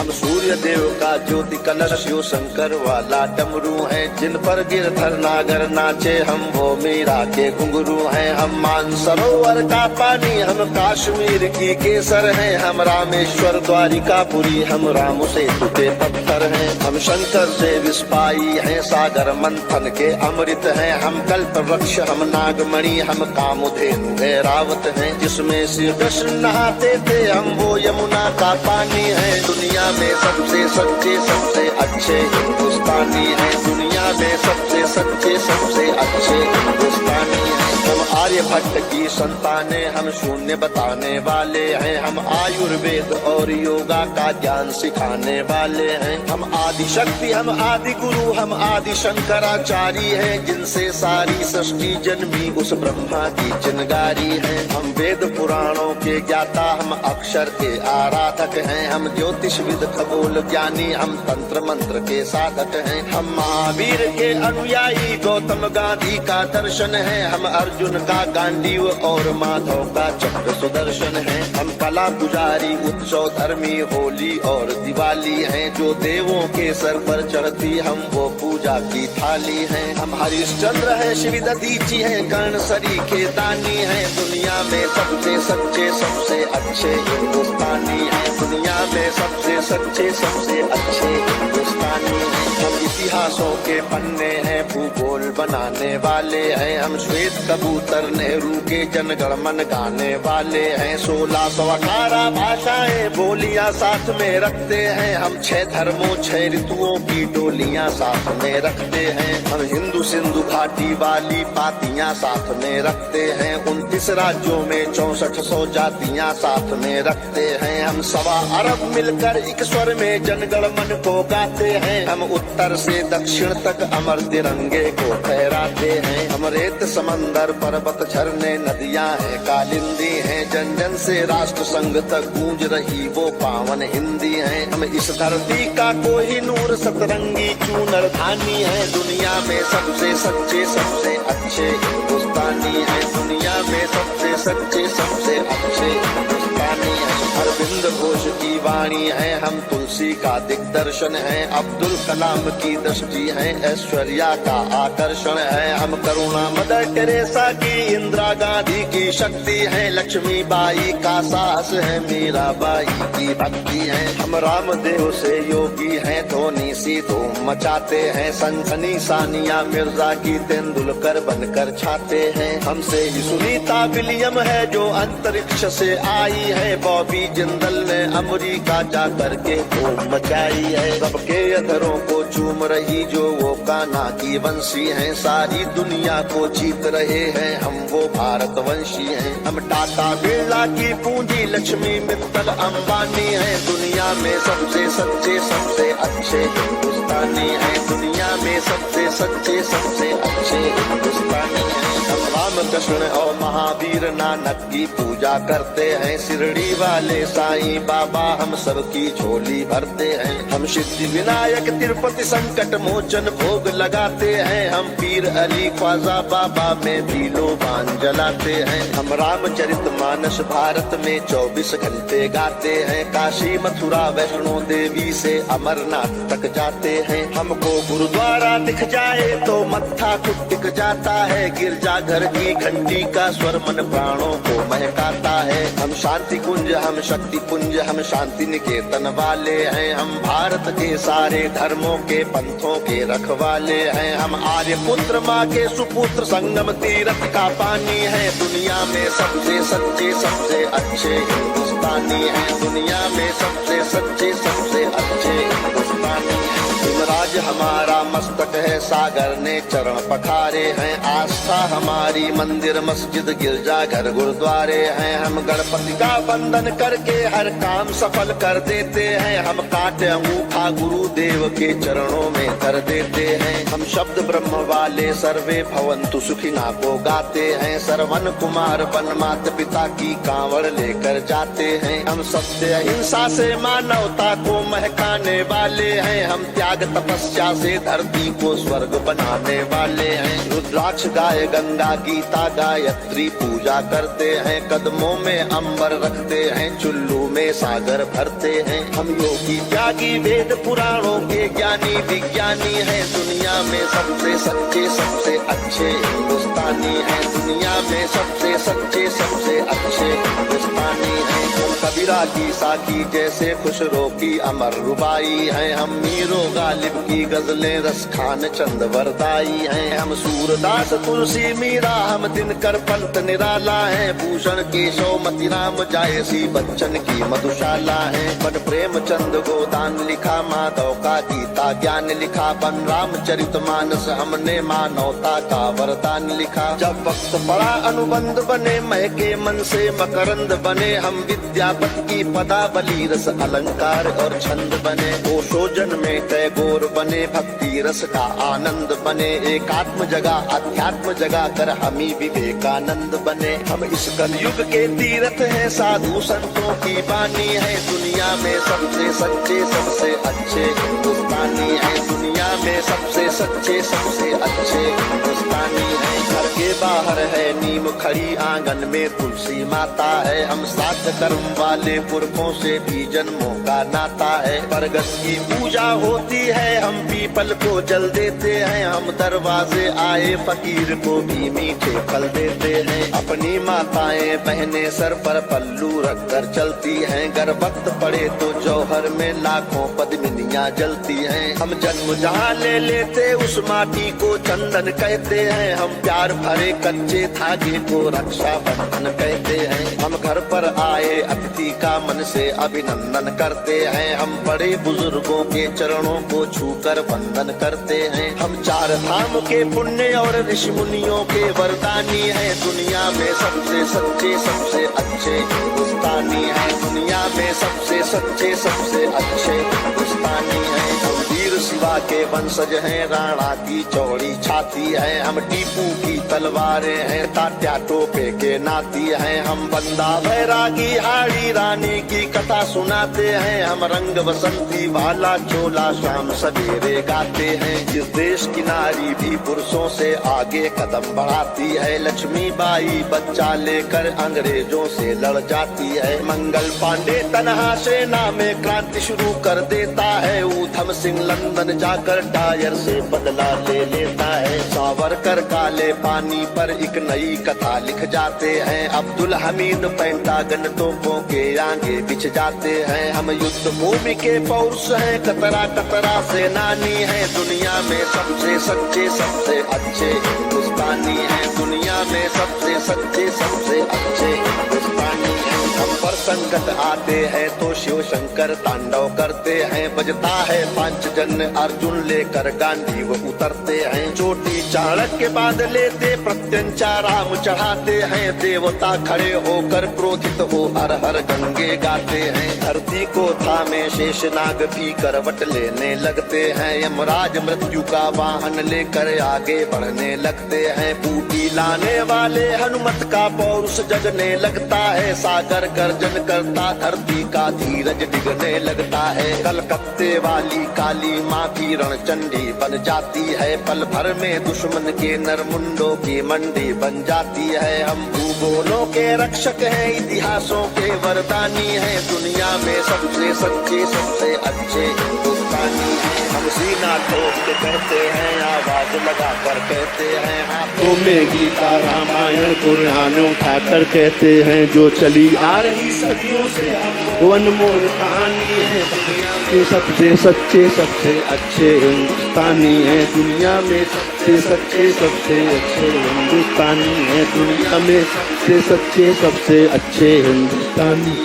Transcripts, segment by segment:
हम सूर्य देव का ज्योति कलश शिव शंकर वाला डमरू है, जिन पर गिरधर नागर नाचे हम वो मीरा के घुंघरू हैं। हम मानसरोवर का पानी हम कश्मीर की केसर हैं, हम रामेश्वर द्वारिकापुरी हम राम सेतु के पत्थर हैं। हम शंकर से विस्पाई हैं, सागर मंथन के अमृत हैं। हम कल्प वृक्ष हम नागमणि हम कामधेनु ऐरावत हैं, जिसमें श्री कृष्ण नहाते थे हम वो यमुना का पानी है। दुनिया में सबसे सच्चे सबसे अच्छे हिंदुस्तानी हैं, दुनिया में सबसे सच्चे सबसे अच्छे हिंदुस्तानी हैं। हम आर्यभट्ट की संताने हम शून्य बताने वाले हैं, हम आयुर्वेद और योगा का ज्ञान सिखाने वाले हैं। हम आदि शक्ति हम आदि गुरु हम आदि शंकराचार्य हैं, जिनसे सारी सृष्टि जन्मी उस ब्रह्मा की चिनगारी है। हम वेद पुराणों के ज्ञाता हम अक्षर के आराधक हैं, हम ज्योतिष विद खगोल ज्ञानी हम तंत्र मंत्र के साधक हैं। हम महावीर के अनुयायी गौतम गांधी का दर्शन है, हम अर्जुन का गांडीव और माधव का चक्र सुदर्शन है। हम कला पुजारी उत्सव धर्मी होली और दिवाली हैं, जो देवों के सर पर चढ़ती हम वो पूजा की थाली हैं। हम हरिश्चंद्र है शिव दधीची है कर्ण सरी के दानी है, दुनिया में सबसे सच्चे सबसे अच्छे हिंदुस्तानी हैं, दुनिया में सबसे सच्चे सबसे अच्छे हिंदुस्तानी हैं। हम इतिहासों के पन्ने हैं भूगोल बनाने वाले हैं, हम श्वेत कबूतर नेहरू के जनगण मन गाने वाले हैं। 1618 भाषाएं बोलियां साथ में रखते हैं, हम 6 धर्मों 6 ऋतुओं की डोलियां साथ में रखते हैं। हम हिंदू सिंधु घाटी वाली पातियां साथ में रखते हैं, 29 राज्यों में 6400 जातियां साथ में रखते हैं। हम 1.25 अरब मिलकर एक स्वर में जनगण मन को गाते हैं, हम उत्तर से दक्षिण तक अमर तिरंगे को फहराते हैं। हम रेत समंदर पर्वत झरने नदियां हैं कालिंदी हैं, जन जन से राष्ट्र संघ तक गूंज रही वो पावन हिंदी है। हम इस धरती का कोई नूर सतरंगी चूनर धानी है, दुनिया में सबसे सच्चे सबसे अच्छे हिंदुस्तानी है, दुनिया में सबसे सच्चे सबसे अच्छे हिंदुस्तानी है। अरविंद घोष की वाणी है, हम तुलसी का दिग्दर्शन है, अब्दुल कलाम की दृष्टि है, ऐश्वर्या का आकर्षण है। हम करुणा मदर टेरेसा की इंदिरा गांधी की शक्ति है, लक्ष्मीबाई का साहस है, मीराबाई की भक्ति है। हम रामदेव से योगी हैं, धोनी सी धूम मचाते हैं, सनसनी सानिया मिर्जा की तेंदुलकर बनकर छाते हैं। हमसे ही सुनीता विलियम है जो अंतरिक्ष से आई है, बॉबी जिंदल ने अमेरिका जा करके धूम मचाई है। सबके अधरों को चूम रही जो वो कान्हा की वंशी है, सारी दुनिया को जीत रहे हैं हम वो भारतवंशी हैं। हम टाटा बिरला की पूंजी लक्ष्मी मित्तल अंबानी है, दुनिया में सबसे सच्चे सबसे अच्छे हिंदुस्तानी है, दुनिया में सबसे सच्चे सबसे अच्छे हिंदुस्तानी है। हम रामकृष्ण और महावीर नानक की पूजा करते हैं, शिरडी वाले साईं बाबा हम सबकी झोली भरते हैं। हम सिद्धि विनायक तिरुपति संकट मोचन भोग लगाते हैं, हम पीर अली ख्वाजा बाबा में भी लोबान जलाते हैं। हम रामचरित मानस भारत में 24 घंटे गाते हैं, काशी मथुरा वैष्णो देवी से अमरनाथ तक जाते हैं। हमको गुरुद्वारा दिख जाए तो मत्था खुद टिक जाता है, गिरजाघर की घंटी का स्वर मन प्राणों को महकाता है। हम शांति कुंज हम शक्ति पुंज हम शांति निकेतन वाले हैं, हम भारत के सारे धर्मों के पंथों के रखवाले हैं। हम आर्य पुत्र माँ के सुपुत्र संगम तीर्थ का पानी है, दुनिया में सबसे सच्चे सबसे अच्छे हिंदुस्तानी है, दुनिया में सबसे सच्चे सबसे अच्छे हिंदुस्तानी है। राज हमारा मस्तक है, सागर ने चरण पखारे हैं, आस्था हमारी मंदिर मस्जिद गिरजा घर गुरुद्वारे हैं। हम गणपति का वंदन करके हर काम सफल कर देते हैं, हम काटे अंगूठा गुरुदेव के चरणों में कर देते हैं। हम शब्द ब्रह्म वाले सर्वे भवंतु सुखिना को गाते हैं, श्रवण कुमार वन माता पिता की कांवड़ लेकर जाते हैं। हम सत्य अहिंसा से मानवता को महकाने वाले हैं, हम त्याग तपस्या से धरती को स्वर्ग बनाने वाले हैं। रुद्राक्ष गाय गंगा गीता गायत्री पूजा करते हैं, कदमों में अंबर रखते हैं, चुल्लू में सागर भरते हैं। हम योगी त्यागी वेद पुराणों के ज्ञानी विज्ञानी हैं। दुनिया में सबसे सच्चे सबसे अच्छे हिंदुस्तानी हैं। दुनिया में सबसे सच्चे सबसे अच्छे हिंदुस्तानी हैं। हम कबीरा की साकी जैसे खुशरो की अमर रुबाई हैं। हम मीरो गालिब की गजलें रस खान चंद वरदाई हैं। हम सूरदास तुलसी मीरा हम दिनकर पंत निराला है। भूषण केशव मतिराम जायसी बच्चन की मधुशाला है। बन प्रेमचंद गोदान लिखा, माधव का गीता ज्ञान लिखा। बन रामचरितमानस हमने मानवता का वरदान लिखा। जब वक्त पड़ा अनुबंध बने, महके मन से मकरंद बने। हम विद्यापति की पदावली रस अलंकार और छंद बने। ओशोजन में टैगोर बने, भक्ति रस का आनंद बने। एकात्म जगा अध्यात्म जगा कर हमी विवेकानंद बने। हम इस कलयुग के तीर्थ हैं, साधु संतों की बानी है। दुनिया में सबसे सच्चे सबसे अच्छे हिंदुस्तानी है। दुनिया में सबसे सच्चे सबसे अच्छे हिंदुस्तानी है। घर के बाहर है नीम खड़ी, आंगन में तुलसी माता है। हम साथ कर्म वाले पुरखों से भी जन्मों का नाता है। बरगद की पूजा होती है, हम पीपल को जल देते हैं। हम दरवाजे आए फकीर को भी मीठे फल देते हैं। अपनी माताएं बहनें सर पर पल्लू रख कर चलती हैं। गर वक्त पड़े तो जौहर में लाखों पद्मिनियां जलती हैं। हम जन्म जहाँ ले लेते उस माटी को चंदन कहते हैं। हम प्यार भरे कच्चे धागे को रक्षा बंधन कहते हैं। हम घर पर आए अतिथि का मन से अभिनंदन करते हैं। हम बड़े बुजुर्गों के चरणों को छूकर वंदन करते हैं। हम चार धाम के पुण्य और ऋषि मुनियों के वरदानी हैं। दुनिया में सबसे सच्चे सबसे अच्छे हिंदुस्तानी हैं। दुनिया में सबसे सच्चे सबसे अच्छे हिंदुस्तानी हैं। हम वीर शिवा के वंशज हैं, राणा की चौड़ी छाती है। हम टीपू की तलवारें हैं, तात्या टोपे के नाती हैं। हम बंदा बैरागी हाड़ी रानी की कथा सुनाते हैं। हम रंग बसंती वाला चोला शाम सवेरे गाते हैं। जिस देश की नारी भी पुरुषों से आगे कदम बढ़ाती है। लक्ष्मी बाई बच्चा लेकर अंग्रेजों से लड़ जाती है। मंगल पांडे तनहा सेना में क्रांति शुरू कर देता है। ऊधम सिंह लंदन जाकर टायर से बदला ले लेता है। सावरकर काले पानी पर एक नई कथा लिख जाते हैं। अब्दुल हमीद पेंटागन तोपों के आगे बिछ जाते हैं। हम युद्ध भूमि के पौरुष हैं, कतरा कतरा सेनानी है। दुनिया में सबसे सच्चे सबसे अच्छे हिंदुस्तानी है। दुनिया में सबसे सच्चे सबसे अच्छे हिंदुस्तानी है। हम पर संकट आते हैं तो शिव शंकर तांडव करते हैं। बजता है पांचजन्य अर्जुन लेकर गांधी वो उतरते हैं। चोटी चाणक्य बांध लेते प्रत्यंचा राम चढ़ाते हैं। देवता खड़े होकर क्रोधित हो हर हर गंगे गाते हैं। धरती को थामे शेषनाग भी करवट लेने लगते हैं। यमराज मृत्यु का वाहन लेकर आगे बढ़ने लगते हैं। बूटी लाने वाले हनुमत का पौरुष जगने लगता है। सागर गर्जन करता धरती का धीरज डिगने लगता है। कलकत्ते वाली काली माँ भी रणचंडी बन जाती है। पल भर में दुश्मन के नरमुंडों की मंडी बन जाती है। हम भूगोलों के रक्षक हैं, इतिहासों के वरदानी हैं। दुनिया में सबसे सच्चे सबसे अच्छे हिंदुस्तानी हैं। हम सीना ठोक के कहते हैं, आवाज लगा कर कहते हैं। हाथों में गीता रामायण कुरान उठा कर कहते हैं। जो चली आ रही सदियों से वो अनमोल कहानी है। दुनिया में सबसे सच्चे सबसे अच्छे हिंदुस्तानी है। दुनिया में सबसे सच्चे सबसे अच्छे हिंदुस्तानी है। दुनिया में सबसे सच्चे सबसे अच्छे हिंदुस्तानी,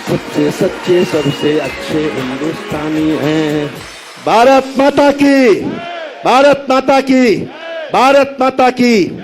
सबसे सच्चे सबसे अच्छे हिंदुस्तानी हैं। भारत माता की, भारत माता की, भारत माता की।